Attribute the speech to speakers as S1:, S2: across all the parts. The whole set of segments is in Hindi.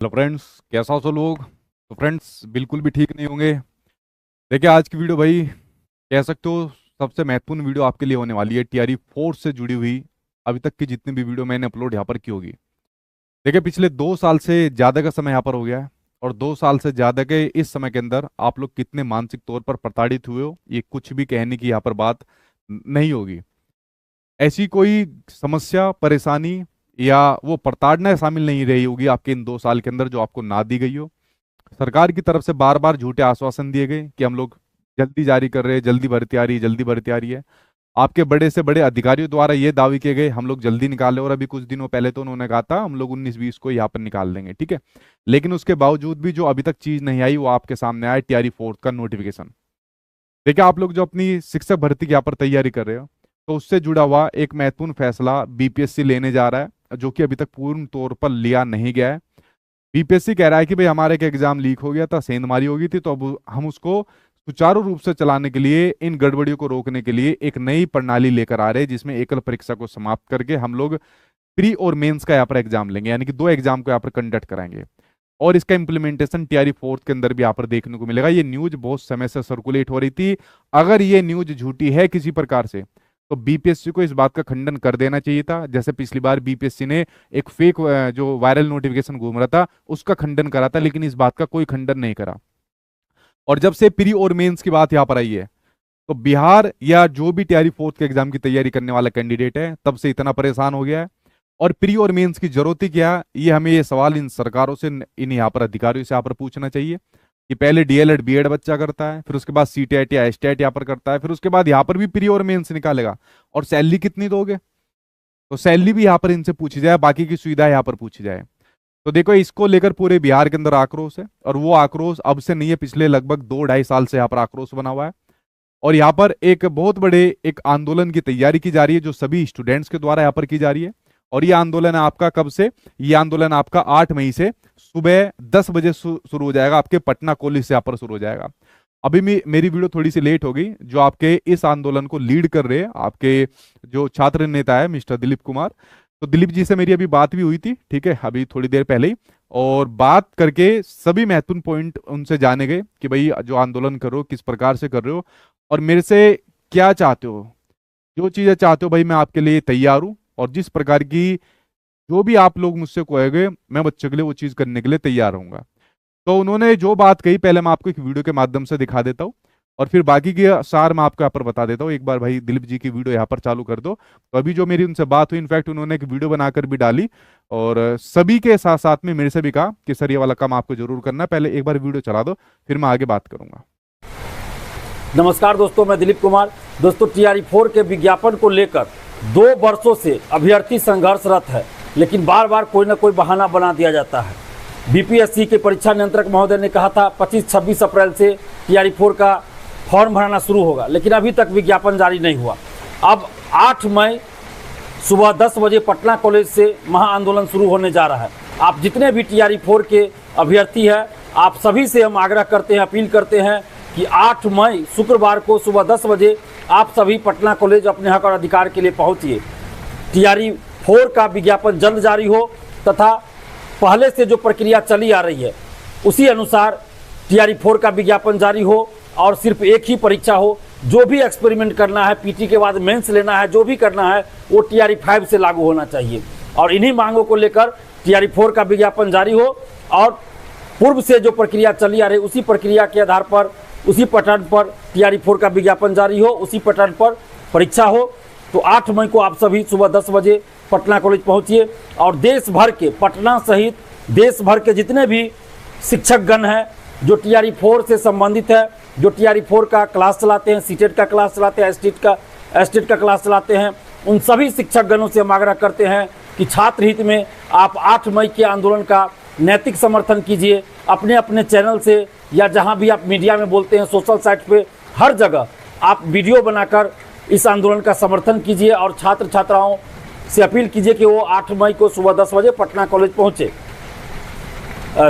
S1: हेलो फ्रेंड्स, कैसा हो सब लोग। तो फ्रेंड्स बिल्कुल भी ठीक नहीं होंगे। देखिए आज की वीडियो भाई कह सकते हो सबसे महत्वपूर्ण वीडियो आपके लिए होने वाली है। टीआरई फोर्स से जुड़ी हुई अभी तक की जितनी भी वीडियो मैंने अपलोड यहाँ पर की होगी। देखिए पिछले 2 साल से ज़्यादा का समय यहाँ पर हो गया है, और 2 साल से ज़्यादा के इस समय के अंदर आप लोग कितने मानसिक तौर पर प्रताड़ित हुए हो ये कुछ भी कहने की यहाँ पर बात नहीं होगी। ऐसी कोई समस्या परेशानी या वो प्रताड़ना शामिल नहीं रही होगी आपके इन 2 साल के अंदर जो आपको ना दी गई हो। सरकार की तरफ से बार बार झूठे आश्वासन दिए गए कि हम लोग जल्दी जारी कर रहे हैं, जल्दी भर्ती आ रही है, जल्दी भर्ती आ रही है। आपके बड़े से बड़े अधिकारियों द्वारा ये दावे किए गए हम लोग जल्दी निकाले, और अभी कुछ दिनों पहले तो उन्होंने कहा था हम लोग 19-20 को यहाँ पर निकाल देंगे, ठीक है। लेकिन उसके बावजूद भी जो अभी तक चीज नहीं आई वो आपके सामने आया टीआरई फोर्थ का नोटिफिकेशन। देखिए आप लोग जो अपनी शिक्षक भर्ती की यहाँ पर तैयारी कर रहे हो तो उससे जुड़ा हुआ एक महत्वपूर्ण फैसला बीपीएससी लेने जा रहा है, जो कि अभी तक पूर्ण तौर पर लिया नहीं गया है। बीपीएससी कह रहा है कि भाई हमारे एक एग्जाम लीक हो गया था, सेंधमारी हो गई थी, तो अब हम उसको सुचारू रूप से चलाने के लिए, इन गड़बड़ियों को रोकने के लिए एक नई प्रणाली लेकर आ रहे हैं, जिसमें एकल परीक्षा को समाप्त करके हम लोग प्री और मेंस का यहाँ पर एग्जाम लेंगे, यानी कि 2 एग्जाम को यहाँ पर कंडक्ट कराएंगे। और इसका इम्प्लीमेंटेशन टीआरई फोर्थ के अंदर भी यहाँ पर देखने को मिलेगा। ये न्यूज बहुत समय से सर्कुलेट हो रही थी। अगर ये न्यूज झूठी है किसी प्रकार से तो बीपीएससी को इस बात का खंडन कर देना चाहिए था। जैसे पिछली बार बीपीएससी ने एक फेक जो वायरल नोटिफिकेशन घूम रहा था उसका खंडन करा था, लेकिन इस बात का कोई खंडन नहीं करा। और जब से प्री और मेंस की बात यहाँ पर आई है तो बिहार या जो भी टीआरई फोर्थ के एग्जाम की तैयारी करने वाला कैंडिडेट है तब से इतना परेशान हो गया है। और प्री और मेंस की जरूरत ही क्या, ये हमें ये सवाल इन सरकारों से, इन यहाँ पर अधिकारियों से यहाँ पर पूछना चाहिए कि पहले डीएलएड बीएड बच्चा करता है, फिर उसके बाद सीटेट या एसटेट यहाँ पर करता है, फिर उसके बाद यहाँ पर भी प्री और मेंस निकालेगा, और सैलरी कितनी दोगे, तो सैलरी भी यहाँ पर इनसे पूछी जाए, बाकी की सुविधा यहाँ पर पूछी जाए। तो देखो इसको लेकर पूरे बिहार के अंदर आक्रोश है, और वो आक्रोश अब से नहीं है, पिछले लगभग 2-2.5 साल से यहाँ पर आक्रोश बना हुआ है। और यहाँ पर एक बहुत बड़े एक आंदोलन की तैयारी की जा रही है जो सभी स्टूडेंट्स के द्वारा यहाँ पर की जा रही है। और ये आंदोलन आपका कब से, ये आंदोलन आपका 8 मई से सुबह 10 बजे शुरू हो जाएगा, आपके पटना कॉलेज से यहाँ पर शुरू हो जाएगा। अभी मेरी वीडियो थोड़ी सी लेट हो गई। जो आपके इस आंदोलन को लीड कर रहे हैं आपके जो छात्र नेता है मिस्टर दिलीप कुमार, तो दिलीप जी से मेरी अभी बात भी हुई थी, ठीक है, अभी थोड़ी देर पहले ही। और बात करके सभी महत्वपूर्ण पॉइंट उनसे जाने गए कि भाई जो आंदोलन कर रहे हो किस प्रकार से कर रहे हो और मेरे से क्या चाहते हो। जो चीज़ें चाहते हो भाई मैं आपके लिए तैयार हूँ, और जिस प्रकार की जो भी आप लोग मुझसे कहोगे मैं बच्चों के लिए वो चीज़ करने के लिए तैयार रहूंगा। तो उन्होंने जो बात कही पहले मैं आपको एक वीडियो के माध्यम से दिखा देता हूँ, और फिर बाकी की सार मैं आपको यहाँ पर बता देता हूँ। एक बार भाई दिलीप जी की वीडियो यहाँ पर चालू कर दो। तो अभी जो मेरी उनसे बात हुई, इनफैक्ट उन्होंने एक वीडियो बनाकर भी डाली, और सभी के साथ साथ में मेरे से भी कहा कि सर ये वाला काम आपको जरूर करना है, पहले एक बार वीडियो चला दो फिर मैं आगे बात करूंगा।
S2: नमस्कार दोस्तों, मैं दिलीप कुमार। दोस्तों टीआरई 4 के विज्ञापन को लेकर 2 वर्षों से अभ्यर्थी संघर्षरत है, लेकिन बार बार कोई ना कोई बहाना बना दिया जाता है। बीपीएससी के परीक्षा नियंत्रक महोदय ने कहा था 25-26 अप्रैल से टीआरई 4 का फॉर्म भराना शुरू होगा, लेकिन अभी तक विज्ञापन जारी नहीं हुआ। अब 8 मई सुबह 10 बजे पटना कॉलेज से महाआंदोलन शुरू होने जा रहा है। आप जितने भी टीआरई 4 के अभ्यर्थी हैं, आप सभी से हम आग्रह करते हैं, अपील करते हैं कि 8 मई शुक्रवार को सुबह 10 बजे आप सभी पटना कॉलेज अपने हक और अधिकार के लिए पहुंचिए। टीआरई 4 का विज्ञापन जल्द जारी हो तथा पहले से जो प्रक्रिया चली आ रही है उसी अनुसार टीआरई 4 का विज्ञापन जारी हो, और सिर्फ एक ही परीक्षा हो। जो भी एक्सपेरिमेंट करना है, पीटी के बाद मेंस लेना है, जो भी करना है वो टीआरई 5 से लागू होना चाहिए। और इन्हीं मांगों को लेकर टीआरई 4 का विज्ञापन जारी हो, और पूर्व से जो प्रक्रिया चली आ रही उसी प्रक्रिया के आधार पर, उसी पैटर्न पर टीआरई 4 का विज्ञापन जारी हो, उसी पैटर्न पर परीक्षा हो। तो 8 मई को आप सभी सुबह 10 बजे पटना कॉलेज पहुंचिए, और देश भर के, पटना सहित देश भर के जितने भी शिक्षकगण हैं जो टीआरई 4 से संबंधित है, जो टीआरई 4 का क्लास चलाते हैं, सीटेट का क्लास चलाते हैं, एसटेट का क्लास चलाते हैं, उन सभी शिक्षकगणों से हम आग्रह करते हैं कि छात्र हित में आप 8 मई के आंदोलन का नैतिक समर्थन कीजिए। अपने अपने चैनल से या जहां भी आप मीडिया में बोलते हैं, सोशल साइट पे, हर जगह आप वीडियो बनाकर इस आंदोलन का समर्थन कीजिए, और छात्र छात्राओं से अपील कीजिए कि वो 8 मई को सुबह 10 बजे पटना कॉलेज पहुंचे।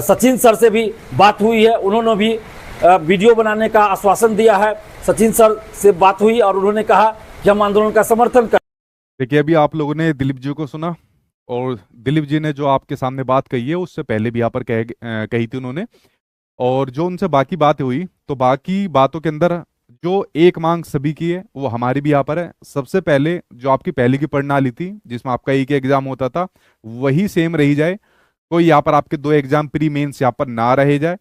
S2: सचिन सर से भी बात हुई है, उन्होंने भी वीडियो बनाने का आश्वासन दिया है। सचिन सर से बात हुई और उन्होंने कहा कि हम आंदोलन का समर्थन कर।
S1: देखिए अभी आप लोगों ने दिलीप जी को सुना, और दिलीप जी ने जो आपके सामने बात कही है उससे पहले भी यहाँ पर कही थी उन्होंने। और जो उनसे बाकी बातें हुई, तो बाकी बातों के अंदर जो एक मांग सभी की है वो हमारी भी यहाँ पर है। सबसे पहले जो आपकी पहले की प्रणाली थी जिसमें आपका एक एग्जाम होता था, वही सेम रही जाए। कोई यहाँ पर आपके दो एग्जाम प्री मेंस यहाँ पर ना रहे जाए।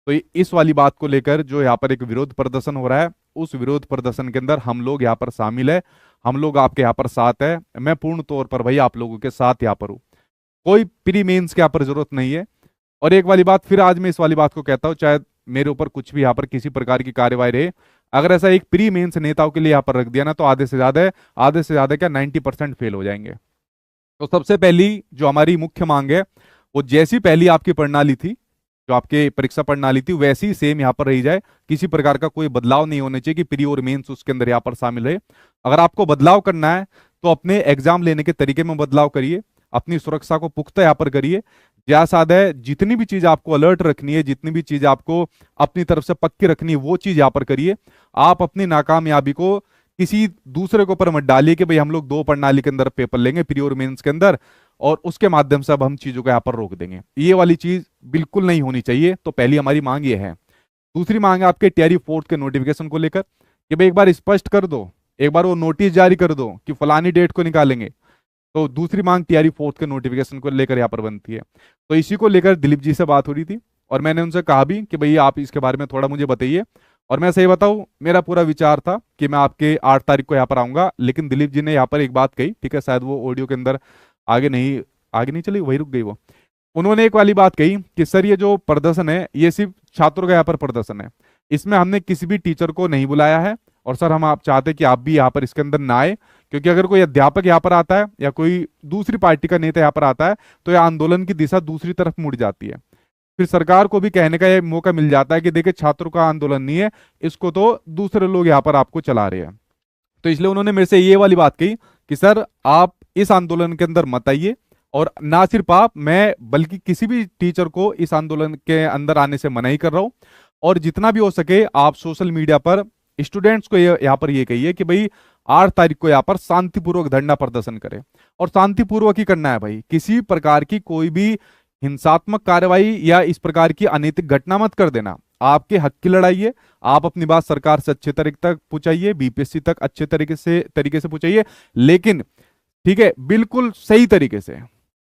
S1: तो इस वाली बात को लेकर जो यहाँ पर एक विरोध प्रदर्शन हो रहा है, उस विरोध प्रदर्शन के अंदर हम लोग यहाँ पर शामिल है। हम लोग आपके यहाँ पर साथ है। मैं पूर्ण तौर पर भाई आप लोगों के साथ यहाँ पर हूँ। कोई प्री मेंस की यहाँ पर जरूरत नहीं है। और एक वाली बात फिर आज मैं इस वाली बात को कहता हूँ, चाहे मेरे ऊपर कुछ भी यहाँ पर किसी प्रकार की कार्यवाही रहे, अगर ऐसा एक प्री मेंस नेताओं के लिए यहाँ पर रख दिया ना, तो आधे से ज्यादा है, आधे से ज्यादा क्या 90% फेल हो जाएंगे। तो सबसे पहली जो हमारी मुख्य मांग है, वो जैसी पहली आपकी प्रणाली थी, जो आपके परीक्षा प्रणाली थी, वैसी ही सेम यहाँ पर रही जाए। किसी प्रकार का कोई बदलाव नहीं होना चाहिए कि प्री और मेंस उसके अंदर यहाँ पर शामिल रहे। अगर आपको बदलाव करना है तो अपने एग्जाम लेने के तरीके में बदलाव करिए, अपनी सुरक्षा को पुख्ता यहाँ पर करिए। ज्यादा सादा है, जितनी भी चीज आपको अलर्ट रखनी है, जितनी भी चीज आपको अपनी तरफ से पक्की रखनी है, वो चीज यहाँ पर करिए। आप अपनी नाकामयाबी को किसी दूसरे के ऊपर मत डालिए कि भाई हम लोग दो प्रणाली के अंदर पेपर लेंगे, प्री और मेंस के अंदर, और उसके माध्यम से अब हम चीजों को यहाँ पर रोक देंगे। ये वाली चीज बिल्कुल नहीं होनी चाहिए। तो पहली हमारी मांग ये है। दूसरी मांग है आपके टीआरई फोर्थ के नोटिफिकेशन को लेकर कि भाई एक बार स्पष्ट कर दो, एक बार वो नोटिस जारी कर दो कि फलानी डेट को निकालेंगे। तो दूसरी मांग टीआरई फोर्थ के नोटिफिकेशन को लेकर यहाँ पर बनती है। तो इसी को लेकर दिलीप जी से बात हो रही थी और मैंने उनसे कहा भी कि भाई आप इसके बारे में थोड़ा मुझे बताइए। और मैं सही बताऊं, मेरा पूरा विचार था कि मैं आपके 8 तारीख को यहाँ पर आऊंगा, लेकिन दिलीप जी ने यहाँ पर एक बात कही, ठीक है, शायद वो ऑडियो के अंदर आगे नहीं चली, वही रुक गई वो। उन्होंने एक वाली बात कही कि सर ये जो प्रदर्शन है ये सिर्फ छात्रों का यहाँ पर प्रदर्शन है, इसमें हमने किसी भी टीचर को नहीं बुलाया है। और सर हम आप चाहते कि आप भी यहाँ पर इसके अंदर ना आए, क्योंकि अगर कोई अध्यापक यहाँ पर आता है या कोई दूसरी पार्टी का नेता यहाँ पर आता है तो यह आंदोलन की दिशा दूसरी तरफ मुड़ जाती है। फिर सरकार को भी कहने का यह मौका मिल जाता है कि देखिए छात्रों का आंदोलन नहीं है, इसको तो दूसरे लोग यहाँ पर आपको चला रहे हैं। तो इसलिए उन्होंने मेरे से ये वाली बात कही कि सर आप इस आंदोलन के अंदर मत आइए, और ना सिर्फ आप, मैं बल्कि किसी भी टीचर को इस आंदोलन के अंदर आने से मना ही कर रहा हूं। और जितना भी हो सके आप सोशल मीडिया पर स्टूडेंट्स को यहाँ पर ये कहिए कि भाई 8 तारीख को यहाँ पर शांतिपूर्वक धरना प्रदर्शन करें। और शांतिपूर्वक ही करना है भाई, किसी प्रकार की कोई भी हिंसात्मक कार्रवाई या इस प्रकार की अनैतिक घटना मत कर देना। आपके हक की लड़ाई है, आप अपनी बात सरकार से अच्छे तरीके तक पहुंचाइए, बीपीएससी तक अच्छे तरीके से पहुंचाइए, लेकिन ठीक है बिल्कुल सही तरीके से,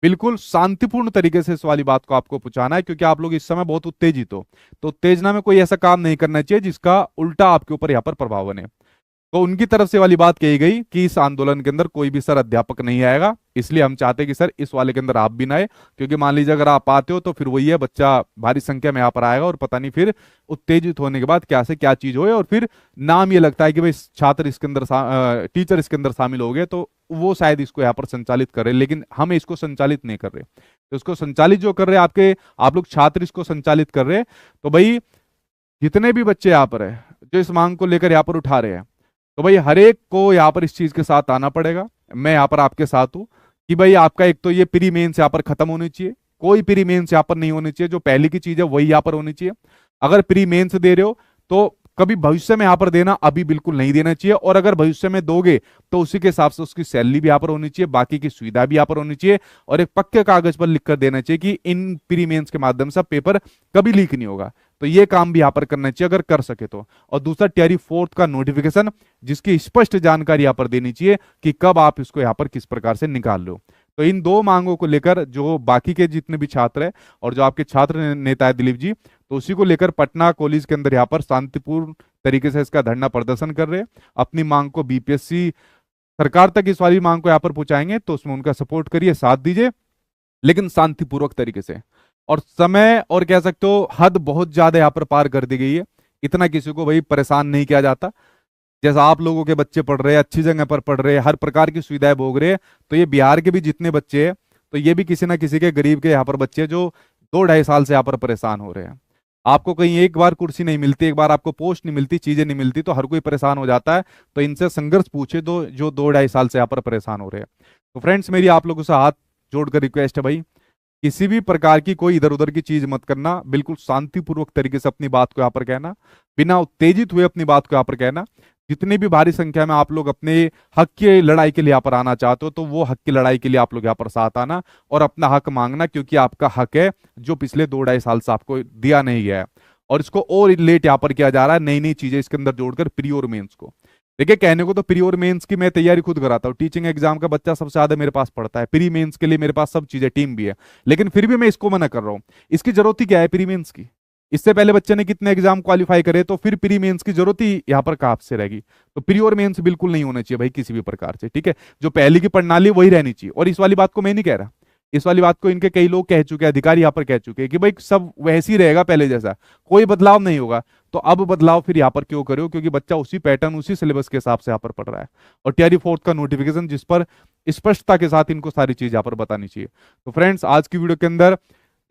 S1: बिल्कुल शांतिपूर्ण तरीके से इस वाली बात को आपको पहुंचाना है, क्योंकि आप लोग इस समय बहुत उत्तेजित हो। तो उत्तेजना में कोई ऐसा काम नहीं करना चाहिए जिसका उल्टा आपके ऊपर यहाँ पर प्रभाव बने। तो उनकी तरफ से वाली बात कही गई कि इस आंदोलन के अंदर कोई भी सर अध्यापक नहीं आएगा, इसलिए हम चाहते हैं कि सर इस वाले के अंदर आप भी ना आए, क्योंकि मान लीजिए अगर आप आते हो तो फिर वही है, बच्चा भारी संख्या में यहाँ पर आएगा और पता नहीं फिर उत्तेजित होने के बाद क्या से क्या चीज होए, और फिर नाम ये लगता है कि भाई छात्र इसके अंदर टीचर इसके अंदर शामिल हो गए, तो वो शायद इसको यहाँ पर संचालित कर रहे, लेकिन हम इसको संचालित नहीं कर रहे। तो इसको संचालित जो कर रहे हैं आप लोग छात्र इसको संचालित कर रहे हैं। तो भाई जितने भी बच्चे यहाँ पर है जो इस मांग को लेकर यहाँ पर उठा रहे हैं, तो भाई हर एक को यहाँ पर इस चीज के साथ आना पड़ेगा। मैं यहाँ पर आपके साथ हूँ कि भाई आपका एक तो ये प्री मेंस यहाँ पर खत्म होनी चाहिए, कोई प्री मेंस यहाँ पर नहीं होनी चाहिए, जो पहले की चीज है वही यहाँ पर होनी चाहिए। अगर प्री मेंस दे रहे हो तो कभी भविष्य में यहाँ पर देना, अभी बिल्कुल नहीं देना चाहिए, और अगर भविष्य में दोगे तो उसी के हिसाब से उसकी सैलरी भी यहाँ पर होनी चाहिए, बाकी की सुविधा भी यहाँ पर होनी चाहिए, और एक पक्के कागज पर लिख कर देना चाहिए कि इन प्री मेंस के माध्यम से पेपर कभी लीक नहीं होगा। तो ये काम भी यहाँ पर करना चाहिए अगर कर सके तो। और दूसरा टीआरई फोर्थ का नोटिफिकेशन, जिसकी स्पष्ट जानकारी यहाँ पर देनी चाहिए कि कब आप इसको यहाँ पर किस प्रकार से निकाल लो। तो इन दो मांगों को लेकर जो बाकी के जितने भी छात्र हैं और जो आपके छात्र नेता है दिलीप जी, तो उसी को लेकर पटना कॉलेज के अंदर यहाँ पर शांतिपूर्ण तरीके से इसका धरना प्रदर्शन कर रहे हैं। अपनी मांग को बीपीएससी सरकार तक इस वाली मांग को यहाँ पर पहुंचाएंगे, तो उसमें उनका सपोर्ट करिए, साथ दीजिए, लेकिन शांतिपूर्वक तरीके से। और समय और कह सकते हो हद बहुत ज्यादा यहाँ पर पार कर दी गई है। इतना किसी को भाई परेशान नहीं किया जाता। जैसा आप लोगों के बच्चे पढ़ रहे हैं, अच्छी जगह पर पढ़ रहे हैं, हर प्रकार की सुविधाएं भोग रहे हैं, तो ये बिहार के भी जितने बच्चे हैं, तो ये भी किसी ना किसी के गरीब के यहाँ पर बच्चे जो 2-2.5 साल से यहाँ पर परेशान हो रहे हैं। आपको कहीं एक बार कुर्सी नहीं मिलती, एक बार आपको पोस्ट नहीं मिलती, चीजें नहीं मिलती, तो हर कोई परेशान हो जाता है। तो इनसे संघर्ष पूछे तो जो 2-2.5 साल से यहाँ पर परेशान हो रहे हैं। तो फ्रेंड्स मेरी आप लोगों से हाथ जोड़कर रिक्वेस्ट है भाई, किसी भी प्रकार की कोई इधर उधर की चीज मत करना, बिल्कुल शांतिपूर्वक तरीके से अपनी बात को यहाँ पर कहना, बिना उत्तेजित हुए अपनी बात को यहाँ पर कहना। जितनी भी भारी संख्या में आप लोग अपने हक की लड़ाई के लिए यहाँ पर आना चाहते हो, तो वो हक की लड़ाई के लिए आप लोग यहाँ पर साथ आना और अपना हक मांगना, क्योंकि आपका हक है जो पिछले 2-2.5 साल से आपको दिया नहीं गया है। और इसको और लेट यहाँ पर किया जा रहा है, नई नई चीजें इसके अंदर जोड़कर प्री और मेंस को। देखिए, कहने को तो प्री और मेंस की मैं तैयारी खुद कराता हूँ, टीचिंग एग्जाम का बच्चा सबसे ज्यादा मेरे पास पढ़ता है, प्री मेंस के लिए मेरे पास सब चीजें, टीम भी है, लेकिन फिर भी मैं इसको मना कर रहा हूँ। इसकी जरूरत ही क्या है प्री मेंस की? इससे पहले बच्चे ने कितने एग्जाम क्वालिफाई करे, तो फिर प्री मेंस की जरूरत ही यहाँ पर कहाँ से रहेगी? तो प्री और मेंस बिल्कुल नहीं होना चाहिए भाई किसी भी प्रकार से, ठीक है। जो पहले की प्रणाली वही रहनी चाहिए। और इस वाली बात को मैं नहीं कह रहा, इस वाली बात को इनके कई लोग कह चुके हैं, अधिकारी यहाँ पर कह चुके हैं कि भाई सब वैसे ही रहेगा पहले जैसा, कोई बदलाव नहीं होगा। तो अब बदलाव फिर यहाँ पर क्यों करो? क्योंकि बच्चा उसी पैटर्न उसी सिलेबस के हिसाब से यहाँ पर पढ़ रहा है, और टीआरई 4 का नोटिफिकेशन जिस पर स्पष्टता के साथ इनको सारी चीज यहाँ पर बतानी चाहिए। तो फ्रेंड्स, आज की वीडियो के अंदर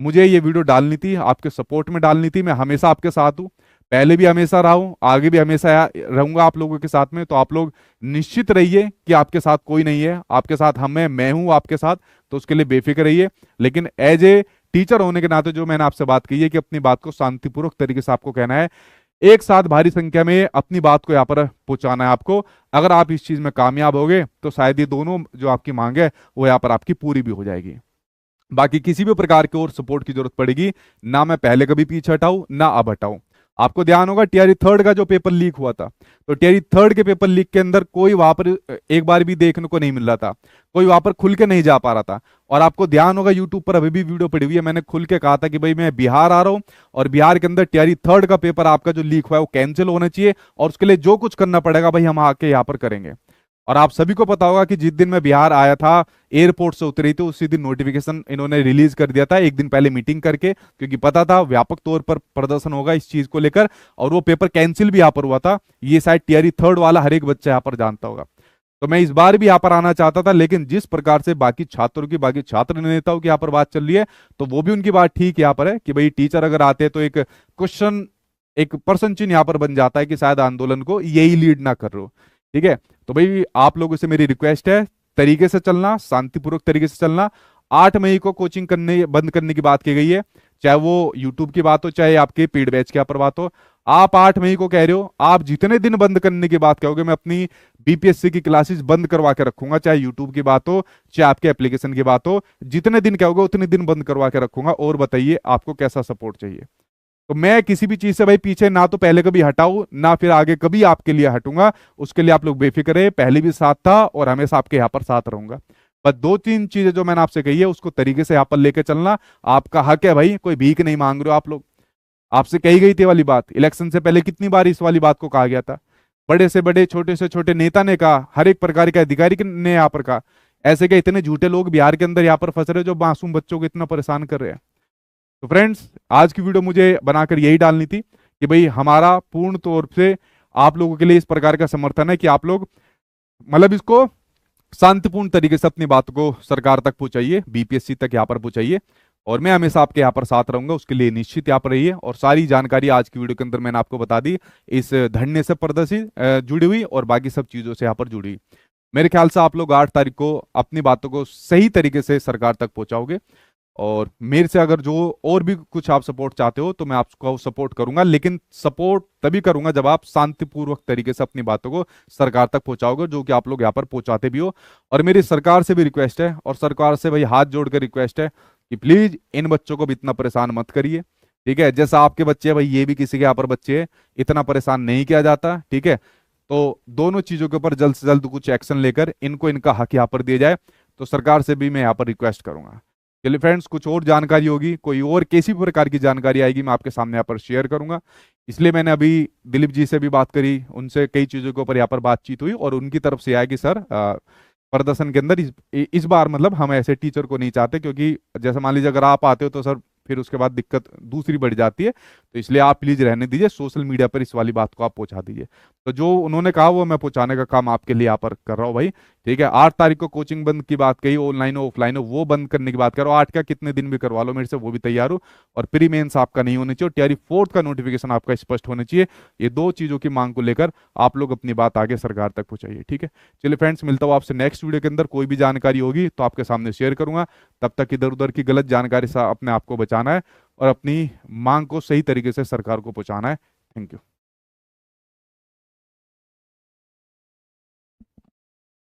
S1: मुझे ये वीडियो डालनी थी, आपके सपोर्ट में डालनी थी। मैं हमेशा आपके साथ हूँ, पहले भी हमेशा रहा हूँ, आगे भी हमेशा रहूंगा आप लोगों के साथ में। तो आप लोग निश्चित रहिए कि आपके साथ कोई नहीं है, आपके साथ मैं हूँ आपके साथ, तो उसके लिए बेफिक्र रहिए। लेकिन एज ए टीचर होने के नाते जो मैंने आपसे बात की है कि अपनी बात को शांतिपूर्वक तरीके से आपको कहना है, एक साथ भारी संख्या में अपनी बात को यहाँ पर पहुंचाना है आपको। अगर आप इस चीज में कामयाब होगे तो शायद ये दोनों जो आपकी मांग है वो यहाँ पर आपकी पूरी भी हो जाएगी। बाकी किसी भी प्रकार की और सपोर्ट की जरूरत पड़ेगी ना, मैं पहले कभी पीछे हटाऊं ना अब हटाऊं। आपको ध्यान होगा टीआरई 3 का जो पेपर लीक हुआ था, तो टीआरई 3 के पेपर लीक के अंदर कोई वहां पर एक बार भी देखने को नहीं मिल रहा था, कोई वहां पर खुल के नहीं जा पा रहा था। और आपको ध्यान होगा यूट्यूब पर अभी भी वीडियो पड़ी हुई है, मैंने खुल के कहा था कि भाई मैं बिहार आ रहा हूं और बिहार के अंदर टीआरई 3 का पेपर आपका जो लीक हुआ है वो कैंसिल होना चाहिए, और उसके लिए जो कुछ करना पड़ेगा भाई हम आके यहाँ पर करेंगे। और आप सभी को पता होगा कि जिस दिन मैं बिहार आया था, एयरपोर्ट से उतरी थी, उसी दिन नोटिफिकेशन इन्होंने रिलीज कर दिया था, एक दिन पहले मीटिंग करके, क्योंकि पता था व्यापक तौर पर प्रदर्शन होगा इस चीज को लेकर, और वो पेपर कैंसिल भी यहाँ पर हुआ था। ये शायद टीआरई 3 वाला हर एक बच्चा यहाँ पर जानता होगा। तो मैं इस बार भी यहाँ पर आना चाहता था, लेकिन जिस प्रकार से बाकी छात्रों की, बाकी छात्र नेताओं की यहाँ पर बात चल रही है, तो वो भी उनकी बात ठीक यहाँ पर है कि भाई टीचर अगर आते हैं तो एक क्वेश्चन, एक प्रश्न चिन्ह यहाँ पर बन जाता है कि शायद आंदोलन को यही लीड ना कर रहे हो, ठीक है। तो भाई आप लोगों से मेरी रिक्वेस्ट है, तरीके से चलना, शांतिपूर्वक तरीके से चलना। 8 मई को कोचिंग करने बंद करने की बात की गई है, चाहे वो यूट्यूब की बात हो चाहे आपके पेड बैच के यहाँ पर बात हो। आप 8 मई को कह रहे हो, आप जितने दिन बंद करने की बात कहोगे मैं अपनी बीपीएससी की क्लासेस बंद करवा के रखूंगा, चाहे यूट्यूब की बात हो चाहे आपके एप्लीकेशन की बात हो, जितने दिन कहोगे उतने दिन बंद करवा के रखूंगा। और बताइए आपको कैसा सपोर्ट चाहिए। तो मैं किसी भी चीज से भाई पीछे ना तो पहले कभी हटाऊं ना फिर आगे कभी आपके लिए हटूंगा, उसके लिए आप लोग बेफिक्र रहे, पहले भी साथ था और हमेशा आपके यहाँ पर साथ रहूंगा। बस 2-3 चीजें जो मैंने आपसे कही है उसको तरीके से यहाँ पर लेके चलना, आपका हक है भाई, कोई भीख नहीं मांग रहे हो आप लोग। आपसे कही गई थी वाली बात, इलेक्शन से पहले कितनी बार इस वाली बात को कहा गया था, बड़े से बड़े छोटे से छोटे नेता ने कहा, हर एक प्रकार के अधिकारी ने यहाँ पर कहा। ऐसे क्या इतने झूठे लोग बिहार के अंदर यहाँ पर फंस रहे जो मासूम बच्चों को इतना परेशान कर रहे हैं? तो फ्रेंड्स, आज की वीडियो मुझे बनाकर यही डालनी थी कि भाई हमारा पूर्ण तौर से आप लोगों के लिए इस प्रकार का समर्थन है कि आप लोग मतलब इसको शांतिपूर्ण तरीके से अपनी बात को सरकार तक पहुंचाइए, बीपीएससी तक यहाँ पर पहुंचाइए, और मैं हमेशा आपके यहाँ पर साथ रहूंगा, उसके लिए निश्चित यहाँ पर रहिए। और सारी जानकारी आज की वीडियो के अंदर मैंने आपको बता दी, इस धरने से प्रदर्शित जुड़ी हुई और बाकी सब चीजों से यहाँ पर जुड़ी। मेरे ख्याल से आप लोग 8 तारीख को अपनी बातों को सही तरीके से सरकार तक पहुंचाओगे, और मेरे से अगर जो और भी कुछ आप सपोर्ट चाहते हो तो मैं आपको सपोर्ट करूंगा, लेकिन सपोर्ट तभी करूंगा जब आप शांतिपूर्वक तरीके से अपनी बातों को सरकार तक पहुंचाओगे, जो कि आप लोग यहाँ पर पहुंचाते भी हो। और मेरी सरकार से भी रिक्वेस्ट है, और सरकार से भाई हाथ जोड़कर रिक्वेस्ट है कि प्लीज इन बच्चों को भी इतना परेशान मत करिए, ठीक है। जैसा आपके बच्चे हैं भाई, ये भी किसी के यहाँ पर बच्चे हैं, इतना परेशान नहीं किया जाता, ठीक है। तो दोनों चीजों के ऊपर जल्द से जल्द कुछ एक्शन लेकर इनको इनका हक यहाँ पर दिया जाए, तो सरकार से भी मैं यहाँ पर रिक्वेस्ट करूंगा। चलिए फ्रेंड्स, कुछ और जानकारी होगी, कोई और किसी भी प्रकार की जानकारी आएगी, मैं आपके सामने यहाँ पर शेयर करूंगा। इसलिए मैंने अभी दिलीप जी से भी बात करी, उनसे कई चीज़ों के ऊपर यहाँ पर बातचीत हुई, और उनकी तरफ से आया कि सर प्रदर्शन के अंदर इस बार मतलब हम ऐसे टीचर को नहीं चाहते, क्योंकि जैसे मान लीजिए अगर आप आते हो तो सर फिर उसके बाद दिक्कत दूसरी बढ़ जाती है, तो इसलिए आप प्लीज रहने दीजिए, सोशल मीडिया पर इस वाली बात को आप पहुंचा दीजिए। तो जो उन्होंने कहा वो मैं पहुंचाने का काम आपके लिए यहाँ पर कर रहा हूँ भाई, ठीक है। 8 तारीख को कोचिंग बंद की बात कही, ऑनलाइन हो ऑफलाइन हो वो बंद करने की बात करो, 8 का कितने दिन भी करवा लो मेरे से, वो भी तैयार हो। और प्री मेंस आपका नहीं होना चाहिए, और टीआरई 4 का नोटिफिकेशन आपका स्पष्ट होना चाहिए। ये 2 चीजों की मांग को लेकर आप लोग अपनी बात आगे सरकार तक पहुंचाइए, ठीक है। चलिए फ्रेंड्स, मिलता हूँ आपसे नेक्स्ट वीडियो के अंदर, कोई भी जानकारी होगी तो आपके सामने शेयर करूंगा। तब तक इधर उधर की गलत जानकारी से अपने आप को बचाना है और अपनी मांग को सही तरीके से सरकार को पहुंचाना है। Thank you.